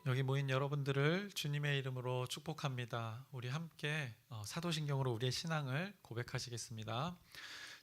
여기 모인 여러분들을 주님의 이름으로 축복합니다. 우리 함께 사도신경으로 우리의 신앙을 고백하시겠습니다.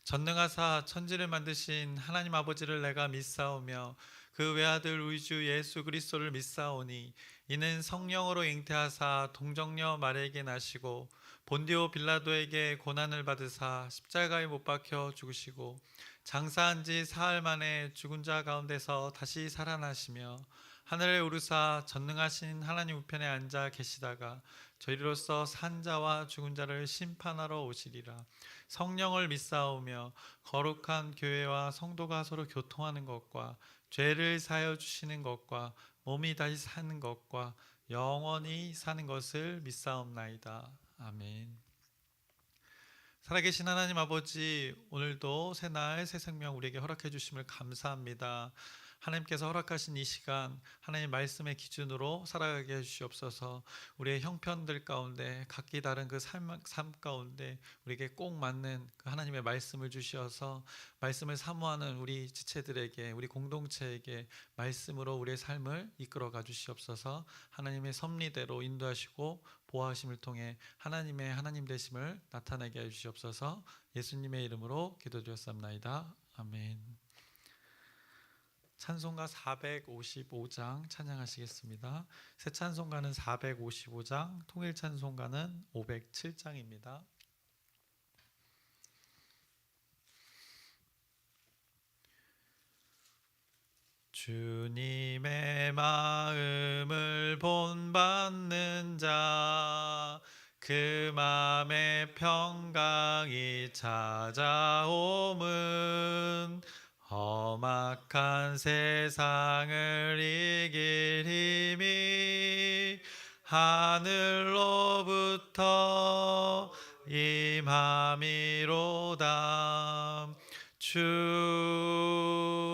전능하사 천지를 만드신 하나님 아버지를 내가 믿사오며 그 외아들 우리 주 예수 그리스도를 믿사오니 이는 성령으로 잉태하사 동정녀 마리아에게 나시고 본디오 빌라도에게 고난을 받으사 십자가에 못 박혀 죽으시고 장사한 지 사흘 만에 죽은 자 가운데서 다시 살아나시며 하늘에 오르사 전능하신 하나님 우편에 앉아 계시다가 저희로서 산 자와 죽은 자를 심판하러 오시리라. 성령을 믿사오며 거룩한 교회와 성도가 서로 교통하는 것과 죄를 사하여 주시는 것과 몸이 다시 사는 것과 영원히 사는 것을 믿사옵나이다. 아멘. 살아계신 하나님 아버지, 오늘도 새날 새 생명 우리에게 허락해 주심을 감사합니다. 하나님께서 허락하신 이 시간 하나님 말씀의 기준으로 살아가게 해주시옵소서. 우리의 형편들 가운데 각기 다른 그 삶 가운데 우리에게 꼭 맞는 그 하나님의 말씀을 주시어서 말씀을 사모하는 우리 지체들에게, 우리 공동체에게 말씀으로 우리의 삶을 이끌어가 주시옵소서. 하나님의 섭리대로 인도하시고 보호하심을 통해 하나님의 하나님 되심을 나타내게 해주시옵소서. 예수님의 이름으로 기도드렸사옵나이다. 아멘. 찬송가 455장 찬양하시겠습니다. 새 찬송가는 455장, 통일 찬송가는 507장입니다. 주님의 마음을 본받는 자, 그 맘에 평강이 찾아옴은 험악한 세상을 이길 힘이 하늘로부터 임함이로다.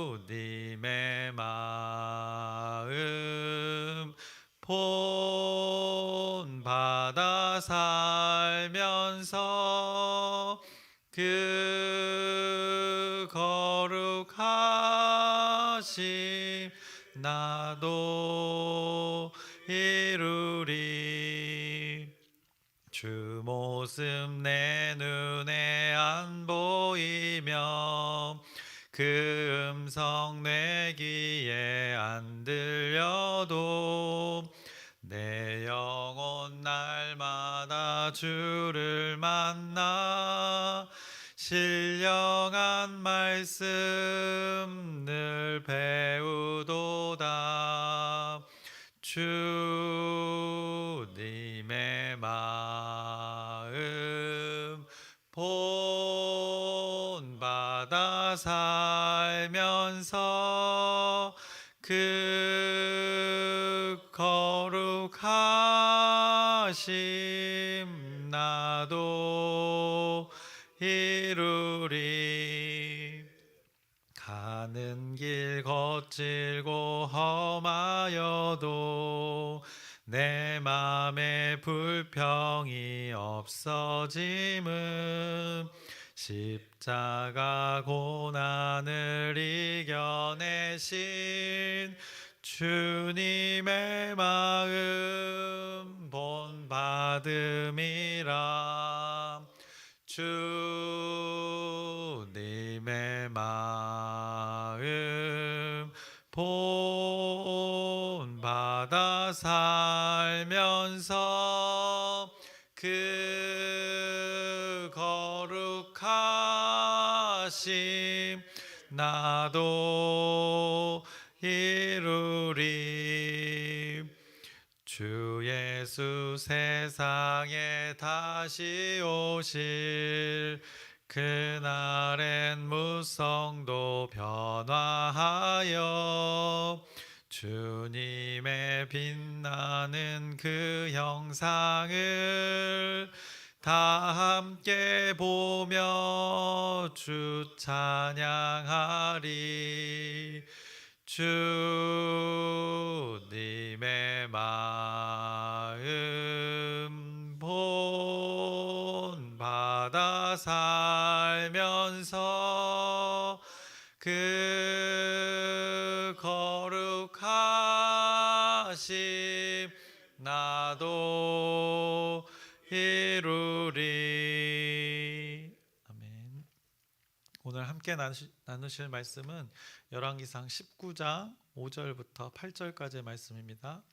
주님의 마음 본받아 살면서 그 거룩하심 나도 이루리. 주 모습 내 눈에 안 보이며 그 음성 내 귀에 안 들려도 내 영혼 날마다 주를 만나 신령한 말씀 늘 배우도다. 주님의 마음 본받아 살면서 그 거룩하심 나도 이루리. 가는 길 거칠고 험하여도 내 맘에 불평이 없어짐은 십자가 고난을 이겨내신 주님의 마음 본받음이라. 주님의 마음 본받아 살면서 그 거룩하심 나도 이루리. 주 예수 세상에 다시 오실 그날엔 무성도 변화하여 주님의 빛나는 그 형상을 다 함께 보며 주 찬양하리. 주님의 마음 본받아 살면서 그 거룩한 말씀 나도 이루리. 아멘. 오늘 함께 나누실 말씀은 열왕기상 19장 5절부터 8절까지의 말씀입니다.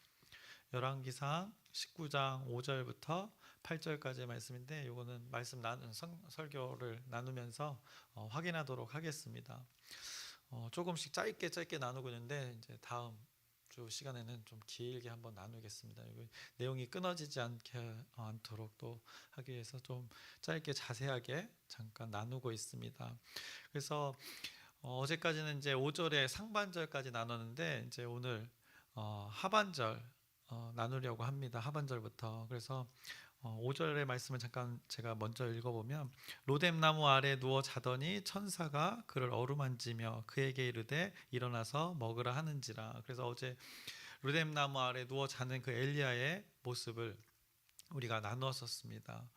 열왕기상 19장 5절부터 8절까지의 말씀인데, 이거는 말씀 설교를 나누면서 확인하도록 하겠습니다. 조금씩 짧게 나누고 있는데, 이제 다음 주 시간에는 좀 길게 한번 나누겠습니다. 내용이 끊어지지 않도록 또 하기 위해서 좀 짧게 자세하게 잠깐 나누고 있습니다. 그래서 어제까지는 이제 5절의 상반절까지 나눴는데, 이제 오늘 하반절 나누려고 합니다. 하반절부터. 그래서 5절의 말씀을 잠깐 제가 먼저 읽어보면, 로뎀나무 아래 누워 자더니 천사가 그를 어루만지며 그에게 이르되 일어나서 먹으라 하는지라. 그래서 어제 로뎀나무 아래 누워 자는 그 엘리야의 모습을 우리가 나누었었습니다.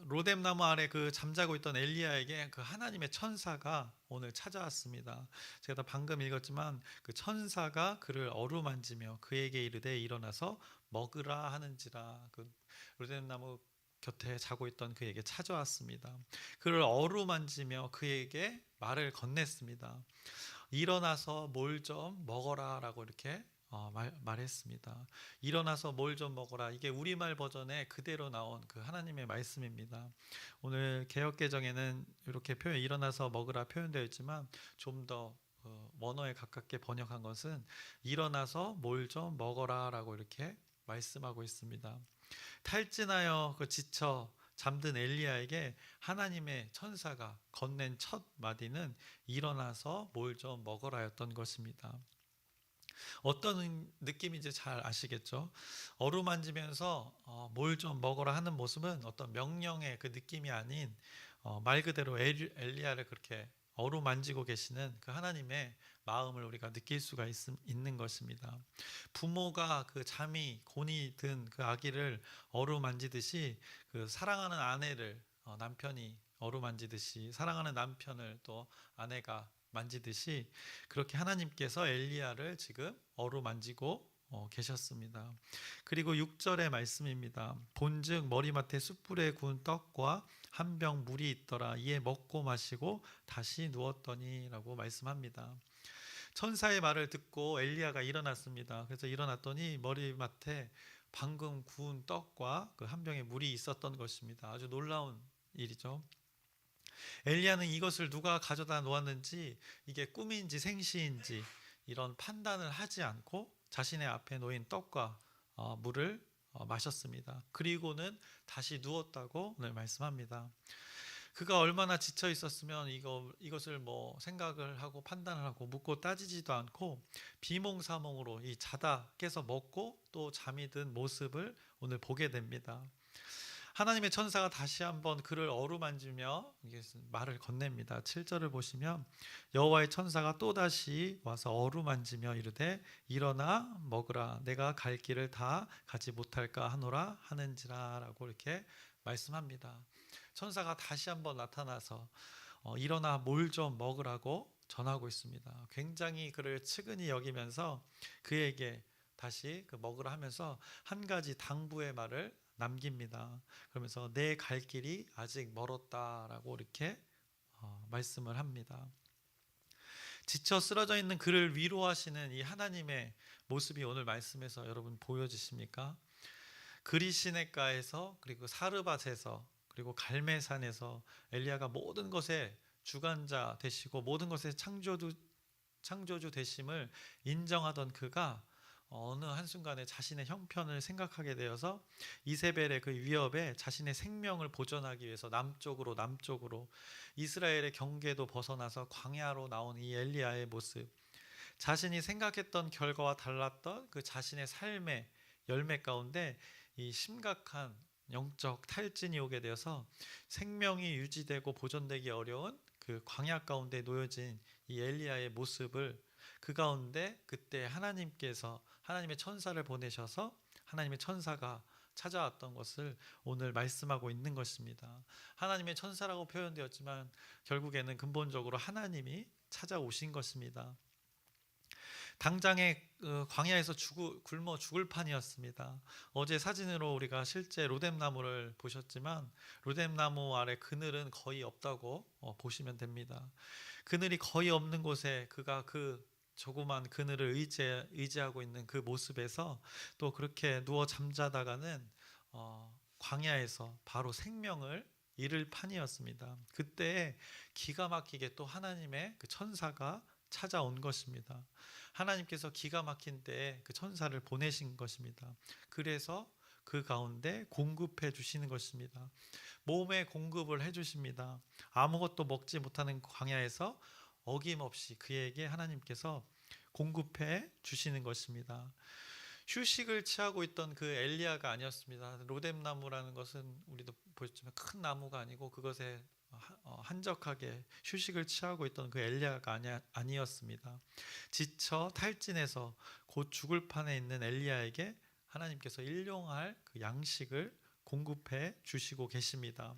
로뎀나무 아래 그 잠자고 있던 엘리야에게 그 하나님의 천사가 오늘 찾아왔습니다. 제가 방금 읽었지만 그 천사가 그를 어루만지며 그에게 이르되 일어나서 먹으라 하는지라. 그 로뎀나무 곁에 자고 있던 그에게 찾아왔습니다. 그를 어루만지며 그에게 말을 건넸습니다. 일어나서 뭘 좀 먹어라 라고 이렇게 말했습니다. 일어나서 뭘 좀 먹어라. 이게 우리말 버전에 그대로 나온 그 하나님의 말씀입니다. 오늘 개역개정에는 이렇게 일어나서 먹으라 표현되어 있지만, 좀 더 원어에 가깝게 번역한 것은 일어나서 뭘 좀 먹어라 라고 이렇게 말씀하고 있습니다. 탈진하여 지쳐 잠든 엘리야에게 하나님의 천사가 건넨 첫 마디는 일어나서 뭘 좀 먹어라였던 것입니다. 어떤 느낌인지 잘 아시겠죠? 어루만지면서 뭘 좀 먹어라 하는 모습은 어떤 명령의 그 느낌이 아닌, 말 그대로 엘리야를 그렇게 어루만지고 계시는 그 하나님의 마음을 우리가 느낄 수가 있는 것입니다. 부모가 그 잠이 곤히 든 그 아기를 어루만지듯이, 그 사랑하는 아내를 남편이 어루만지듯이, 사랑하는 남편을 또 아내가 만지듯이, 그렇게 하나님께서 엘리야를 지금 어루만지고 계셨습니다. 그리고 6절의 말씀입니다. 본즉 머리맡에 숯불에 구운 떡과 한 병 물이 있더라. 이에 먹고 마시고 다시 누웠더니 라고 말씀합니다. 천사의 말을 듣고 엘리야가 일어났습니다. 그래서 일어났더니 머리맡에 방금 구운 떡과 그 한 병의 물이 있었던 것입니다. 아주 놀라운 일이죠. 엘리야는 이것을 누가 가져다 놓았는지, 이게 꿈인지 생시인지 이런 판단을 하지 않고 자신의 앞에 놓인 떡과 물을 마셨습니다. 그리고는 다시 누웠다고 오늘 말씀합니다. 그가 얼마나 지쳐 있었으면 이것을 생각을 하고 판단을 하고 묻고 따지지도 않고 비몽사몽으로 이 자다 깨서 먹고 또 잠이 든 모습을 오늘 보게 됩니다. 하나님의 천사가 다시 한번 그를 어루만지며 말을 건넵니다. 7절을 보시면, 여호와의 천사가 또다시 와서 어루만지며 이르되 일어나 먹으라. 내가 갈 길을 다 가지 못할까 하노라 하는지라 라고 이렇게 말씀합니다. 천사가 다시 한번 나타나서 일어나 뭘 좀 먹으라고 전하고 있습니다. 굉장히 그를 측은히 여기면서 그에게 다시 먹으라 하면서 한 가지 당부의 말을 남깁니다. 그러면서 내 갈 길이 아직 멀었다라고 이렇게 말씀을 합니다. 지쳐 쓰러져 있는 그를 위로하시는 이 하나님의 모습이 오늘 말씀에서 여러분 보여지십니까? 그리시네가에서, 그리고 사르밧에서, 그리고 갈멜산에서 엘리야가 모든 것의 주관자 되시고 모든 것의 창조주 되심을 인정하던 그가 어느 한순간에 자신의 형편을 생각하게 되어서 이세벨의 그 위협에 자신의 생명을 보존하기 위해서 남쪽으로 이스라엘의 경계도 벗어나서 광야로 나온 이 엘리야의 모습, 자신이 생각했던 결과와 달랐던 그 자신의 삶의 열매 가운데 이 심각한 영적 탈진이 오게 되어서 생명이 유지되고 보존되기 어려운 그 광야 가운데 놓여진 이 엘리야의 모습을, 그 가운데 그때 하나님의 천사를 보내셔서 하나님의 천사가 찾아왔던 것을 오늘 말씀하고 있는 것입니다. 하나님의 천사라고 표현되었지만 결국에는 근본적으로 하나님이 찾아오신 것입니다. 당장에 광야에서 굶어 죽을 판이었습니다. 어제 사진으로 우리가 실제 로뎀나무를 보셨지만 로뎀나무 아래 그늘은 거의 없다고 보시면 됩니다. 그늘이 거의 없는 곳에 그가 그 조그만 그늘을 의지하고 있는 그 모습에서 또 그렇게 누워 잠자다가는 광야에서 바로 생명을 잃을 판이었습니다. 그때 기가 막히게 또 하나님의 그 천사가 찾아온 것입니다. 하나님께서 기가 막힌 때에 그 천사를 보내신 것입니다. 그래서 그 가운데 공급해 주시는 것입니다. 몸에 공급을 해 주십니다. 아무것도 먹지 못하는 광야에서 어김없이 그에게 하나님께서 공급해 주시는 것입니다. 휴식을 취하고 있던 그 엘리야가 아니었습니다. 로뎀나무라는 것은 우리도 보셨지만 큰 나무가 아니고 그것에 한적하게 휴식을 취하고 있던 그 엘리야가 아니었습니다. 지쳐 탈진해서 곧 죽을 판에 있는 엘리야에게 하나님께서 일용할 그 양식을 공급해 주시고 계십니다.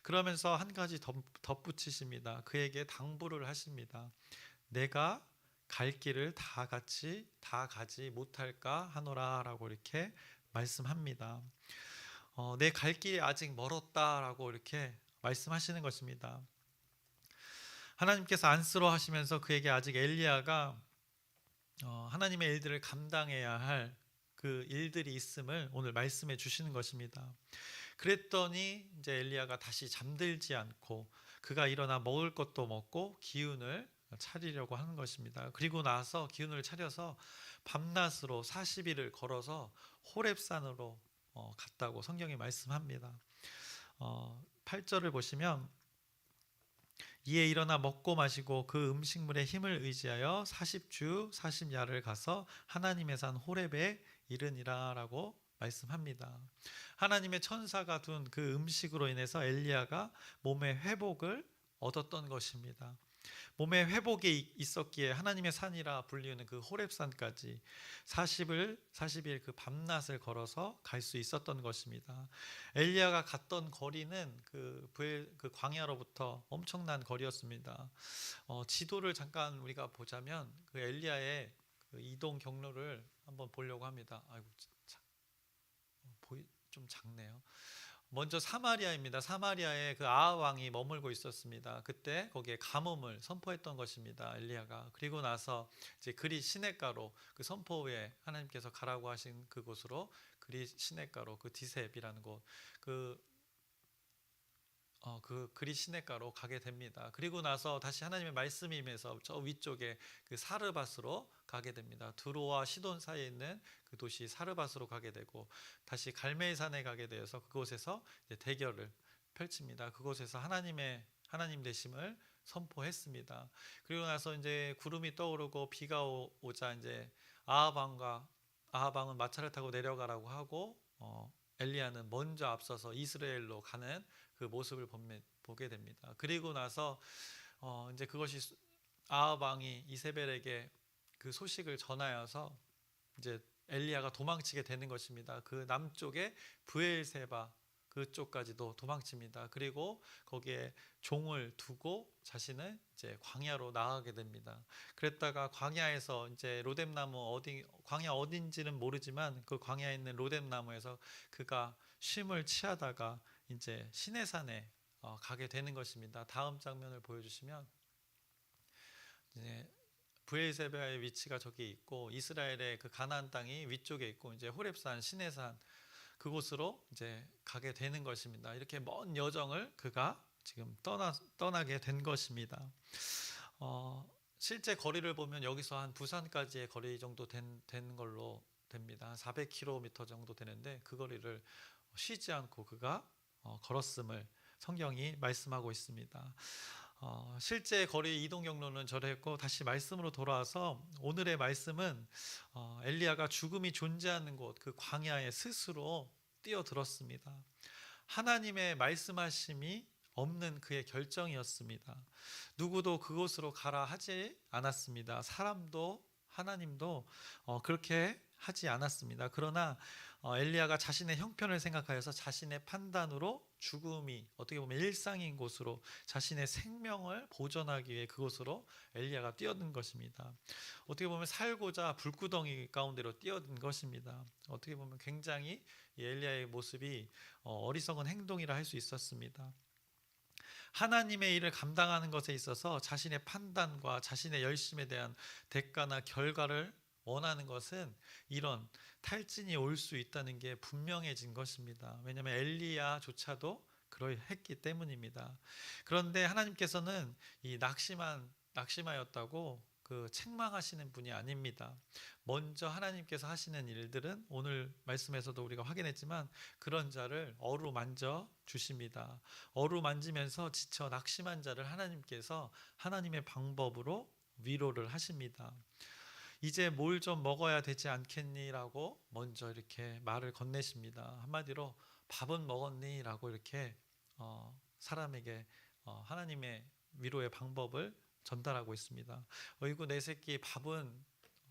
그러면서 한 가지 덧붙이십니다. 그에게 당부를 하십니다. 내가 갈 길을 다 가지 못할까 하노라라고 이렇게 말씀합니다. 내 갈 길이 아직 멀었다라고 이렇게 말씀하시는 것입니다. 하나님께서 안쓰러워하시면서 그에게 아직 엘리야가 하나님의 일들을 감당해야 할 그 일들이 있음을 오늘 말씀해 주시는 것입니다. 그랬더니 이제 엘리야가 다시 잠들지 않고 그가 일어나 먹을 것도 먹고 기운을 차리려고 하는 것입니다. 그리고 나서 기운을 차려서 밤낮으로 40일을 걸어서 호렙산으로 갔다고 성경이 말씀합니다. 8절을 보시면 이에 일어나 먹고 마시고 그 음식물의 힘을 의지하여 40주 40야를 가서 하나님의 산 호렙에 이르니라 라고 말씀합니다. 하나님의 천사가 둔 그 음식으로 인해서 엘리야가 몸의 회복을 얻었던 것입니다. 몸에 회복이 있었기에 하나님의 산이라 불리우는 그 호렙산까지 40일 그 밤낮을 걸어서 갈 수 있었던 것입니다. 엘리야가 갔던 거리는 그 광야로부터 엄청난 거리였습니다. 지도를 잠깐 우리가 보자면 그 엘리야의 그 이동 경로를 한번 보려고 합니다. 아이고 좀 작네요. 먼저 사마리아입니다. 사마리아에 그 아합 왕이 머물고 있었습니다. 그때 거기에 가뭄을 선포했던 것입니다. 엘리야가. 그리고 나서 이제 그리 시냇가로 그 선포 후에 하나님께서 가라고 하신 그곳으로 그리 시냇가로 그 디셉이라는 곳 그 그리 시냇가로 가게 됩니다. 그리고 나서 다시 하나님의 말씀이 임해서 저 위쪽에 그 사르밧으로 가게 됩니다. 두로와 시돈 사이에 있는 그 도시 사르밧으로 가게 되고 다시 갈멜산에 가게 되어서 그곳에서 이제 대결을 펼칩니다. 그곳에서 하나님 되심을 선포했습니다. 그리고 나서 이제 구름이 떠오르고 비가 오자 이제 아합 왕은 마차를 타고 내려가라고 하고 엘리야는 먼저 앞서서 이스라엘로 가는 그 모습을 보게 됩니다. 그리고 나서 이제 그것이 아합 왕이 이세벨에게 그 소식을 전하여서 이제 엘리야가 도망치게 되는 것입니다. 그 남쪽에 브엘세바 그쪽까지도 도망칩니다. 그리고 거기에 종을 두고 자신은 이제 광야로 나가게 됩니다. 그랬다가 광야에서 이제 로뎀나무 광야 어딘지는 모르지만 그 광야에 있는 로뎀나무에서 그가 쉼을 취하다가 이제 시내산에 가게 되는 것입니다. 다음 장면을 보여주시면 이제 브엘세바의 위치가 저기 있고 이스라엘의 그 가나안 땅이 위쪽에 있고 이제 호렙산 시내산 그곳으로 이제 가게 되는 것입니다. 이렇게 먼 여정을 그가 지금 떠나게 된 것입니다. 실제 거리를 보면 여기서 한 부산까지의 거리 정도 된 걸로 됩니다. 400km 정도 되는데 그 거리를 쉬지 않고 그가 걸었음을 성경이 말씀하고 있습니다. 실제 거리 이동 경로는 저랬고 다시 말씀으로 돌아와서 오늘의 말씀은 엘리야가 죽음이 존재하는 곳 그 광야에 스스로 뛰어들었습니다. 하나님의 말씀하심이 없는 그의 결정이었습니다. 누구도 그곳으로 가라 하지 않았습니다. 사람도 하나님도 그렇게 하지 않았습니다. 그러나 엘리야가 자신의 형편을 생각하여서 자신의 판단으로 죽음이 어떻게 보면 일상인 곳으로 자신의 생명을 보존하기 위해 그곳으로 엘리야가 뛰어든 것입니다. 어떻게 보면 살고자 불구덩이 가운데로 뛰어든 것입니다. 어떻게 보면 굉장히 이 엘리야의 모습이 어리석은 행동이라 할 수 있었습니다. 하나님의 일을 감당하는 것에 있어서 자신의 판단과 자신의 열심에 대한 대가나 결과를 원하는 것은 이런 탈진이 올 수 있다는 게 분명해진 것입니다. 왜냐하면 엘리야조차도 그러했기 때문입니다. 그런데 하나님께서는 이 낙심하였다고 책망하시는 분이 아닙니다. 먼저 하나님께서 하시는 일들은 오늘 말씀에서도 우리가 확인했지만 그런 자를 어루만져 주십니다. 어루만지면서 지쳐 낙심한 자를 하나님께서 하나님의 방법으로 위로를 하십니다. 이제 뭘 좀 먹어야 되지 않겠니라고 먼저 이렇게 말을 건네십니다. 한마디로 밥은 먹었니? 라고 이렇게 사람에게 하나님의 위로의 방법을 전달하고 있습니다. 어이구 내 새끼 밥은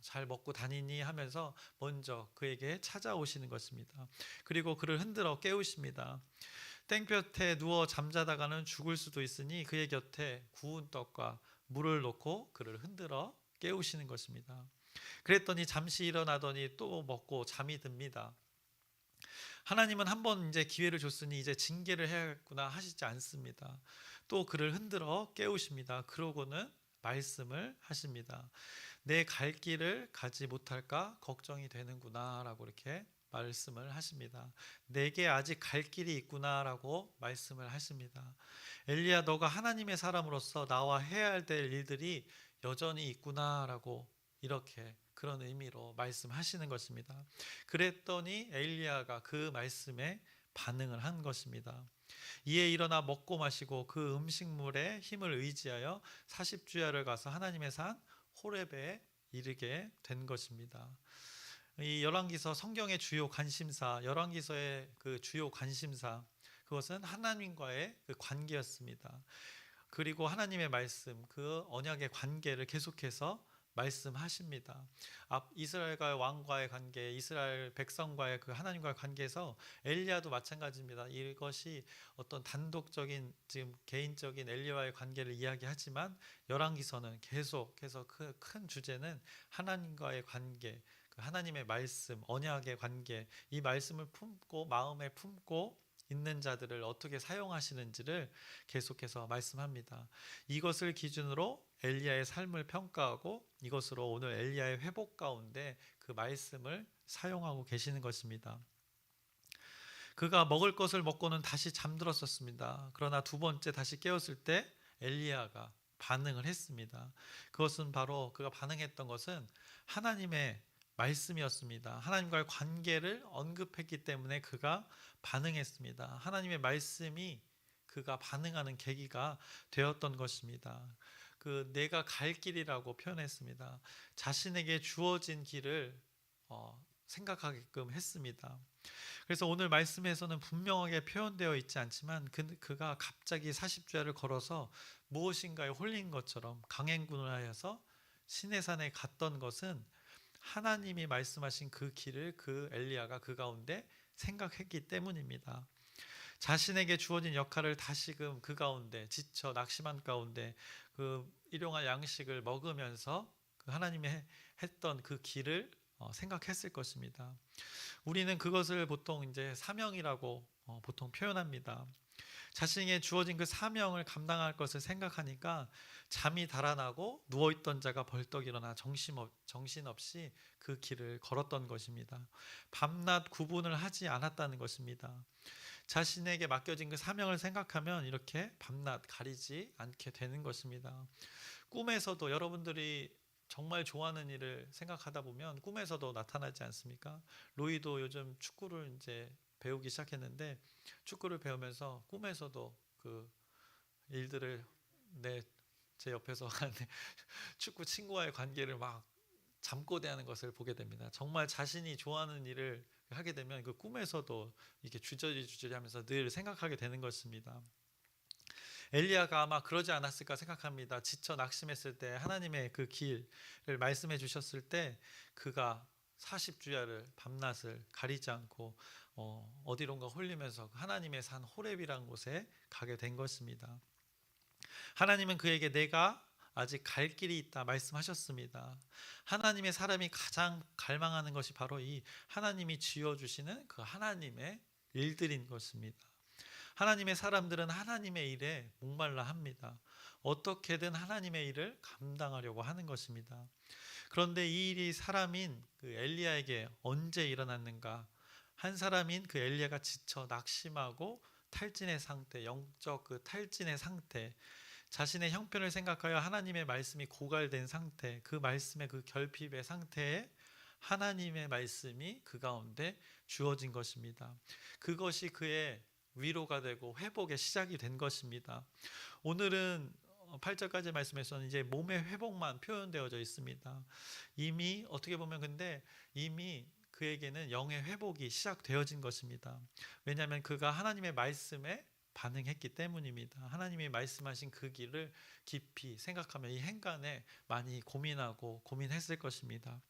잘 먹고 다니니 하면서 먼저 그에게 찾아오시는 것입니다. 그리고 그를 흔들어 깨우십니다. 땡볕에 누워 잠자다가는 죽을 수도 있으니 그의 곁에 구운 떡과 물을 놓고 그를 흔들어 깨우시는 것입니다. 그랬더니 잠시 일어나더니 또 먹고 잠이 듭니다. 하나님은 한번 이제 기회를 줬으니 이제 징계를 해야겠구나 하시지 않습니다. 또 그를 흔들어 깨우십니다. 그러고는 말씀을 하십니다. 내 갈 길을 가지 못할까 걱정이 되는구나 라고 이렇게 말씀을 하십니다. 내게 아직 갈 길이 있구나 라고 말씀을 하십니다. 엘리야 너가 하나님의 사람으로서 나와 해야 될 일들이 여전히 있구나 라고 이렇게 그런 의미로 말씀하시는 것입니다. 그랬더니 엘리야가 그 말씀에 반응을 한 것입니다. 이에 일어나 먹고 마시고 그 음식물의 힘을 의지하여 40주야를 가서 하나님의 산 호렙에 이르게 된 것입니다. 이 열왕기서 성경의 주요 관심사, 열왕기서의 그 주요 관심사 그것은 하나님과의 그 관계였습니다. 그리고 하나님의 말씀, 그 언약의 관계를 계속해서 말씀하십니다. 이스라엘과 왕과의 관계, 이스라엘 백성과의 그 하나님과의 관계에서 엘리야도 마찬가지입니다. 이것이 어떤 단독적인 지금 개인적인 엘리야와의 관계를 이야기하지만 열왕기서는 계속해서 그 큰 주제는 하나님과의 관계, 그 하나님의 말씀, 언약의 관계, 이 말씀을 품고 마음에 품고 있는 자들을 어떻게 사용하시는지를 계속해서 말씀합니다. 이것을 기준으로 엘리야의 삶을 평가하고 이것으로 오늘 엘리야의 회복 가운데 그 말씀을 사용하고 계시는 것입니다. 그가 먹을 것을 먹고는 다시 잠들었었습니다. 그러나 두 번째 다시 깨었을 때 엘리야가 반응을 했습니다. 그것은 바로 그가 반응했던 것은 하나님의 말씀이었습니다. 하나님과의 관계를 언급했기 때문에 그가 반응했습니다. 하나님의 말씀이 그가 반응하는 계기가 되었던 것입니다. 그 내가 갈 길이라고 표현했습니다. 자신에게 주어진 길을 생각하게끔 했습니다. 그래서 오늘 말씀에서는 분명하게 표현되어 있지 않지만 그가 갑자기 40주야를 걸어서 무엇인가에 홀린 것처럼 강행군을 하여서 시내산에 갔던 것은 하나님이 말씀하신 그 길을 그 엘리야가 그 가운데 생각했기 때문입니다. 자신에게 주어진 역할을 다시금 그 가운데 지쳐 낙심한 가운데 그 일용할 양식을 먹으면서 그 하나님이 했던 그 길을 생각했을 것입니다. 우리는 그것을 보통 이제 사명이라고 보통 표현합니다. 자신에게 주어진 그 사명을 감당할 것을 생각하니까 잠이 달아나고 누워있던 자가 벌떡 일어나 정신없이 그 길을 걸었던 것입니다. 밤낮 구분을 하지 않았다는 것입니다. 자신에게 맡겨진 그 사명을 생각하면 이렇게 밤낮 가리지 않게 되는 것입니다. 꿈에서도 여러분들이 정말 좋아하는 일을 생각하다 보면 꿈에서도 나타나지 않습니까? 로이도 요즘 축구를 이제 배우기 시작했는데 축구를 배우면서 꿈에서도 그 일들을 제 옆에서 축구 친구와의 관계를 막 잠꼬대하는 것을 보게 됩니다. 정말 자신이 좋아하는 일을 하게 되면 그 꿈에서도 이렇게 주저리 하면서 늘 생각하게 되는 것입니다. 엘리야가 아마 그러지 않았을까 생각합니다. 지쳐 낙심했을 때 하나님의 그 길을 말씀해 주셨을 때 그가 40주야를 밤낮을 가리지 않고 어디론가 홀리면서 하나님의 산 호렙이라는 곳에 가게 된 것입니다. 하나님은 그에게 내가 아직 갈 길이 있다 말씀하셨습니다. 하나님의 사람이 가장 갈망하는 것이 바로 이 하나님이 지어주시는 그 하나님의 일들인 것입니다. 하나님의 사람들은 하나님의 일에 목말라 합니다. 어떻게든 하나님의 일을 감당하려고 하는 것입니다. 그런데 이 일이 사람인 그 엘리야에게 언제 일어났는가? 한 사람인 그 엘리야가 지쳐 낙심하고 탈진의 상태, 영적 그 탈진의 상태, 자신의 형편을 생각하여 하나님의 말씀이 고갈된 상태, 그 말씀의 그 결핍의 상태에 하나님의 말씀이 그 가운데 주어진 것입니다. 그것이 그의 위로가 되고 회복의 시작이 된 것입니다. 오늘은 8절까지 말씀에서는 이제 몸의 회복만 표현되어져 있습니다. 이미 어떻게 보면 근데 이미 그에게는 영의 회복이 시작되어진 것입니다. 왜냐하면 그가 하나님의 말씀에 반응했기 때문입니다. 하나님이 말씀하신 그 길을 깊이 생각하며 이 행간에 많이 고민했을 것입니다.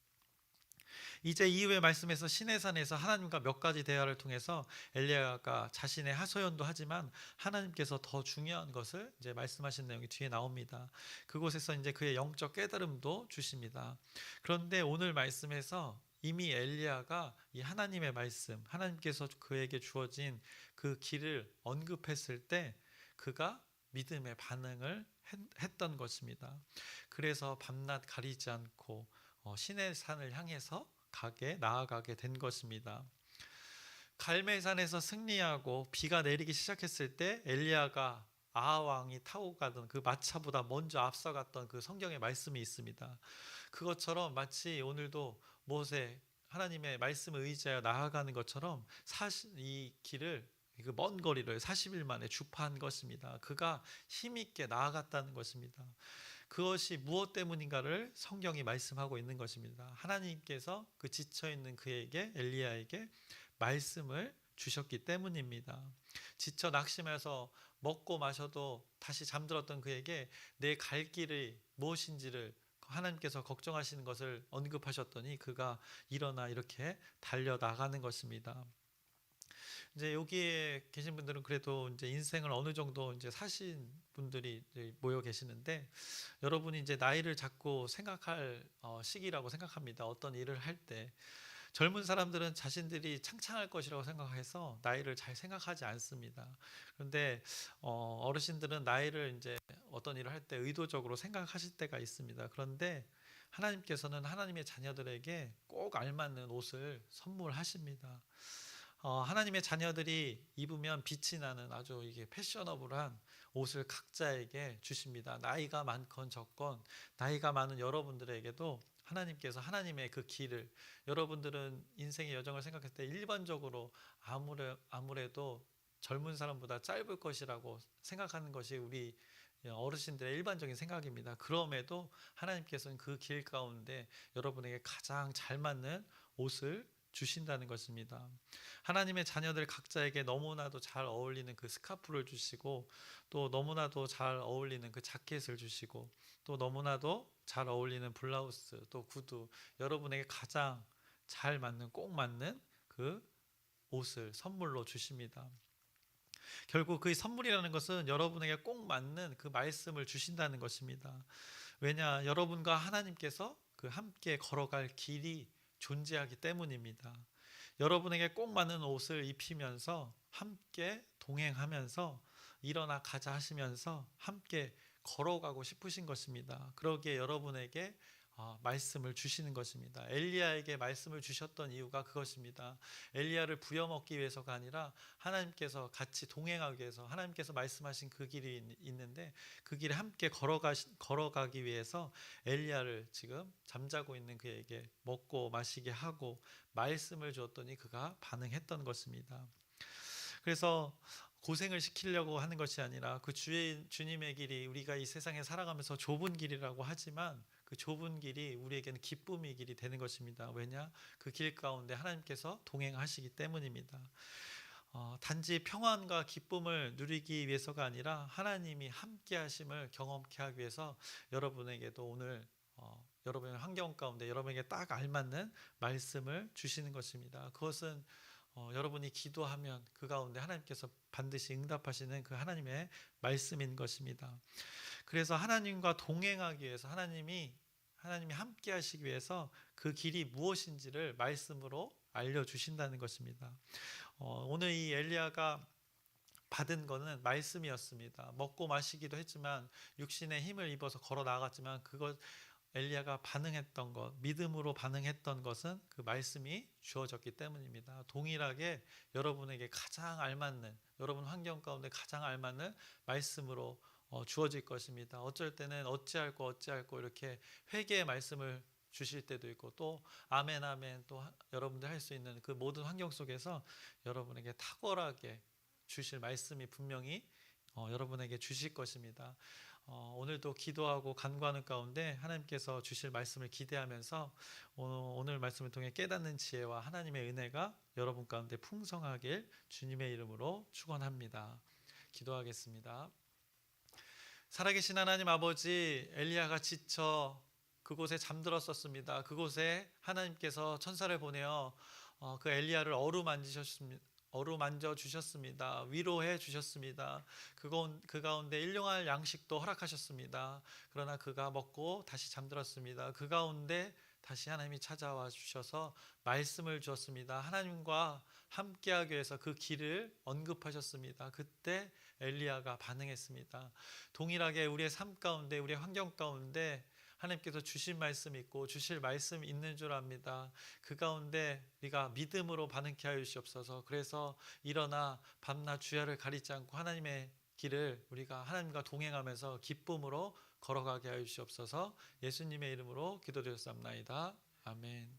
이제 이후의 말씀에서 시내산에서 하나님과 몇 가지 대화를 통해서 엘리야가 자신의 하소연도 하지만 하나님께서 더 중요한 것을 이제 말씀하신 내용이 뒤에 나옵니다. 그곳에서 이제 그의 영적 깨달음도 주십니다. 그런데 오늘 말씀에서 이미 엘리야가 이 하나님의 말씀, 하나님께서 그에게 주어진 그 길을 언급했을 때 그가 믿음의 반응을 했던 것입니다. 그래서 밤낮 가리지 않고 시내산을 향해서 나아가게 된 것입니다. 갈멜산에서 승리하고 비가 내리기 시작했을 때 엘리야가 아하 왕이 타고 가던 그 마차보다 먼저 앞서갔던 그 성경의 말씀이 있습니다. 그것처럼 마치 오늘도 모세 하나님의 말씀을 의지하여 나아가는 것처럼 이 길을 그 먼 거리를 40일 만에 주파한 것입니다. 그가 힘있게 나아갔다는 것입니다. 그것이 무엇 때문인가를 성경이 말씀하고 있는 것입니다. 하나님께서 그 지쳐있는 그에게 엘리야에게 말씀을 주셨기 때문입니다. 지쳐 낙심해서 먹고 마셔도 다시 잠들었던 그에게 내 갈 길이 무엇인지를 하나님께서 걱정하시는 것을 언급하셨더니 그가 일어나 이렇게 달려나가는 것입니다. 이제 여기에 계신 분들은 그래도 이제 인생을 어느 정도 이제 사신 분들이 이제 모여 계시는데 여러분이 이제 나이를 자꾸 생각할 시기라고 생각합니다. 어떤 일을 할 때 젊은 사람들은 자신들이 창창할 것이라고 생각해서 나이를 잘 생각하지 않습니다. 그런데 어르신들은 나이를 이제 어떤 일을 할 때 의도적으로 생각하실 때가 있습니다. 그런데 하나님께서는 하나님의 자녀들에게 꼭 알맞는 옷을 선물하십니다. 하나님의 자녀들이 입으면 빛이 나는 아주 이게 패셔너블한 옷을 각자에게 주십니다. 나이가 많건 적건 나이가 많은 여러분들에게도 하나님께서 하나님의 그 길을, 여러분들은 인생의 여정을 생각할 때 일반적으로 아무래도 젊은 사람보다 짧을 것이라고 생각하는 것이 우리 어르신들의 일반적인 생각입니다. 그럼에도 하나님께서는 그 길 가운데 여러분에게 가장 잘 맞는 옷을 주신다는 것입니다. 하나님의 자녀들 각자에게 너무나도 잘 어울리는 그 스카프를 주시고, 또 너무나도 잘 어울리는 그 자켓을 주시고, 또 너무나도 잘 어울리는 블라우스, 또 구두, 여러분에게 가장 잘 맞는, 꼭 맞는 그 옷을 선물로 주십니다. 결국 그 선물이라는 것은 여러분에게 꼭 맞는 그 말씀을 주신다는 것입니다. 왜냐, 여러분과 하나님께서 그 함께 걸어갈 길이 존재하기 때문입니다. 여러분에게 꼭 맞는 옷을 입히면서 함께 동행하면서 일어나 가자 하시면서 함께 걸어가고 싶으신 것입니다. 그러기에 여러분에게 말씀을 주시는 것입니다. 엘리야에게 말씀을 주셨던 이유가 그것입니다. 엘리야를 부려먹기 위해서가 아니라 하나님께서 같이 동행하기 위해서, 하나님께서 말씀하신 그 길이 있는데 그 길에 함께 걸어가기 위해서 엘리야를 지금 잠자고 있는 그에게 먹고 마시게 하고 말씀을 주었더니 그가 반응했던 것입니다. 그래서 고생을 시키려고 하는 것이 아니라 그 주님의 길이, 우리가 이 세상에 살아가면서 좁은 길이라고 하지만 그 좁은 길이 우리에게는 기쁨의 길이 되는 것입니다. 왜냐? 그 길 가운데 하나님께서 동행하시기 때문입니다. 단지 평안과 기쁨을 누리기 위해서가 아니라 하나님이 함께 하심을 경험케 하기 위해서 여러분에게도 오늘 여러분의 환경 가운데 여러분에게 딱 알맞는 말씀을 주시는 것입니다. 그것은 여러분이 기도하면 그 가운데 하나님께서 반드시 응답하시는 그 하나님의 말씀인 것입니다. 그래서 하나님과 동행하기 위해서 하나님이 함께 하시기 위해서 그 길이 무엇인지를 말씀으로 알려주신다는 것입니다. 오늘 이 엘리야가 받은 것은 말씀이었습니다. 먹고 마시기도 했지만 육신의 힘을 입어서 걸어 나갔지만 그것 엘리야가 반응했던 것, 믿음으로 반응했던 것은 그 말씀이 주어졌기 때문입니다. 동일하게 여러분에게 가장 알맞는, 여러분 환경 가운데 가장 알맞는 말씀으로 주어질 것입니다. 어쩔 때는 어찌할꼬 이렇게 회개의 말씀을 주실 때도 있고 또 아멘 또 여러분들 할 수 있는 그 모든 환경 속에서 여러분에게 탁월하게 주실 말씀이 분명히 여러분에게 주실 것입니다. 오늘도 기도하고 간구하는 가운데 하나님께서 주실 말씀을 기대하면서 오늘 말씀을 통해 깨닫는 지혜와 하나님의 은혜가 여러분 가운데 풍성하길 주님의 이름으로 축원합니다. 기도하겠습니다. 살아계신 하나님 아버지, 엘리야가 지쳐 그곳에 잠들었었습니다. 그곳에 하나님께서 천사를 보내어 그 엘리야를 어루만져 주셨습니다. 위로해 주셨습니다. 그 가운데 일용할 양식도 허락하셨습니다. 그러나 그가 먹고 다시 잠들었습니다. 그 가운데 다시 하나님이 찾아와 주셔서 말씀을 주었습니다. 하나님과 함께하기 위해서 그 길을 언급하셨습니다. 그때 엘리야가 반응했습니다. 동일하게 우리의 삶 가운데, 우리의 환경 가운데 하나님께서 주신 말씀이 있고 주실 말씀이 있는 줄 압니다. 그 가운데 우리가 믿음으로 반응케 하여 주시옵소서. 그래서 일어나 밤낮 주야를 가리지 않고 하나님의 길을 우리가 하나님과 동행하면서 기쁨으로 걸어가게 하여 주시옵소서. 예수님의 이름으로 기도드렸사옵나이다. 아멘.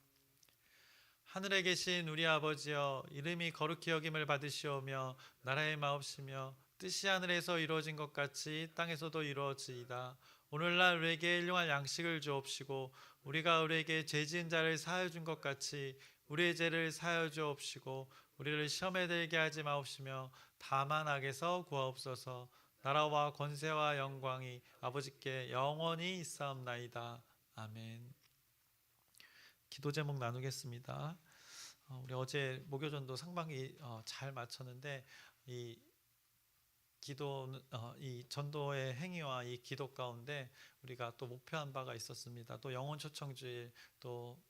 하늘에 계신 우리 아버지여, 이름이 거룩히 여김을 받으시오며 나라의 마옵시며 뜻이 하늘에서 이루어진 것 같이 땅에서도 이루어지이다. 오늘날 우리에게 일용할 양식을 주옵시고 우리가 우리에게 죄 지은 자를 사하여 준 것 같이 우리의 죄를 사하여 주옵시고 우리를 시험에 들게 하지 마옵시며 다만 악에서 구하옵소서. 나라와 권세와 영광이 아버지께 영원히 있사옵나이다. 아멘. 기도 제목 나누겠습니다. 우리 어제 목요전도 상반기 잘 마쳤는데 이 전도의 행위와 이 기도 가운데 우리가 또 목표한 바가 있었습니다. 또 영혼 초청주일, 또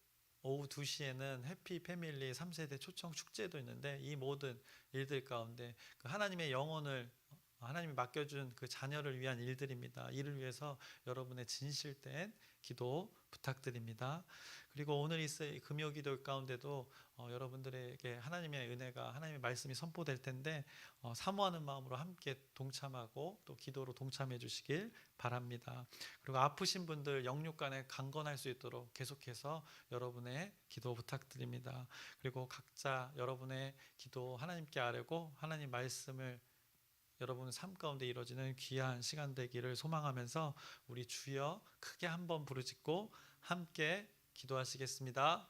오후 2시에는 해피 패밀리 3세대 초청 축제도 있는데 이 모든 일들 가운데 그 하나님의 영혼을 하나님이 맡겨준 그 자녀를 위한 일들입니다. 이를 위해서 여러분의 진실된 기도 부탁드립니다. 그리고 오늘 있을 금요기도 가운데도 여러분들에게 하나님의 은혜가, 하나님의 말씀이 선포될 텐데 사모하는 마음으로 함께 동참하고 또 기도로 동참해 주시길 바랍니다. 그리고 아프신 분들 영육간에 강건할 수 있도록 계속해서 여러분의 기도 부탁드립니다. 그리고 각자 여러분의 기도 하나님께 아뢰고 하나님 말씀을 여러분 삶 가운데 이루어지는 귀한 시간 되기를 소망하면서 우리 주여 크게 한번 부르짖고 함께 기도하시겠습니다.